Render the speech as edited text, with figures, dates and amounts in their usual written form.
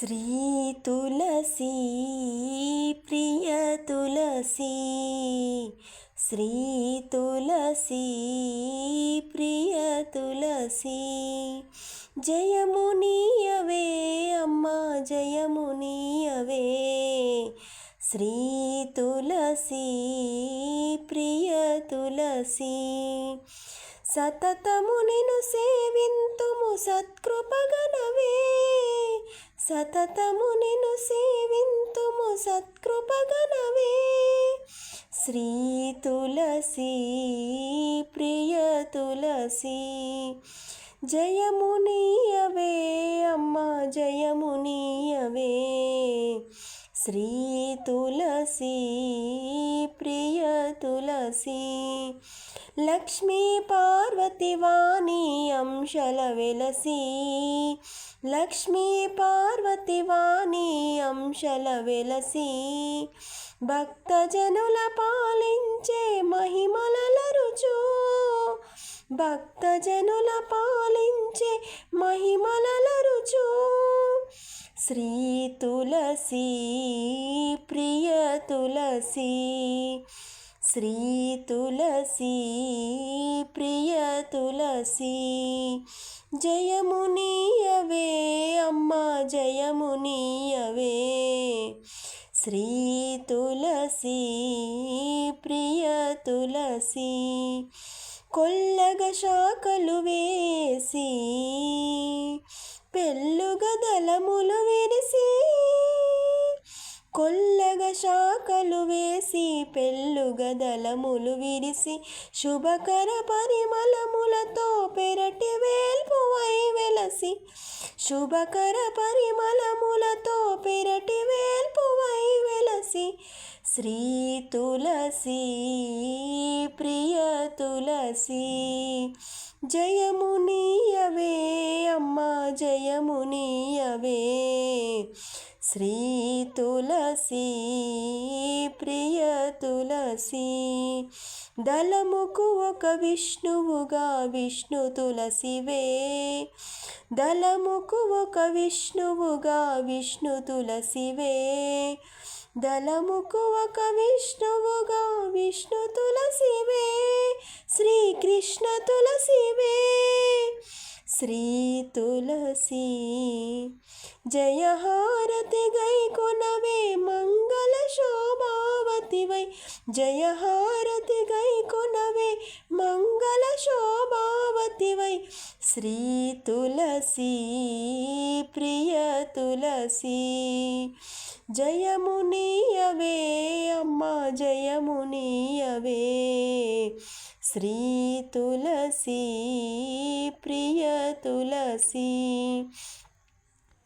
శ్రీ తులసి ప్రియ తులసి శ్రీ తులసి ప్రియ తులసి జయమునియవే అమ్మా జయమునియవే శ్రీ తులసి ప్రియ తులసి సతతము నిను సేవింతుము సత్కృపగనవే సతతము నిను సేవింతుము సత్కృపగనవే శ్రీ తులసి ప్రియ తులసి జయమునియవే అమ్మా జయమునియవే శ్రీ తులసి ప్రియ తులసి లక్ష్మీ పార్వతి వాణి అంశల వెలసి లక్ష్మీ పార్వతి వాణి అంశల వెలసి భక్తజనుల పాలించే మహిమలరుచు భక్తజనుల పాలించే మహిమలరుచు శ్రీ తులసి ప్రియ తులసి శ్రీ తులసి ప్రియ తులసి జయమునియవే అమ్మా జయమునియవే శ్రీ తులసి ప్రియ తులసి కొల్లగ శాఖలు వేసి పెళ్ళుగ దళములు విరిసి కొల్లగ శాఖలు వేసి పెళ్ళుగ దళములు విరిసి శుభకర పరిమళములతో పెరటి వేల్పువై వెలసి శుభకర పరిమళములతో పెరటి వేల్పువై వెలసి శ్రీ తులసి ప్రియ తులసి జయమునియవే అమ్మా జయమునియవే శ్రీ తులసి ప్రియ తులసి దళముకు ఒక విష్ణువుగా విష్ణు తులసివే దళముకు ఒక విష్ణువుగా విష్ణు తులసివే దళముకు ఒక విష్ణువుగా విష్ణు తులసివే శ్రీకృష్ణ తులసివే శ్రీ తులసి జయహారతి గైకొనవే మంగళ శోభావతివై జయహారతి గైకొనవే మంగళ శోభావతివై శ్రీ తులసి ప్రియ తులసి జయమునియవే అమ్మా జయమునియవే శ్రీ తులసి ప్రియ తులసి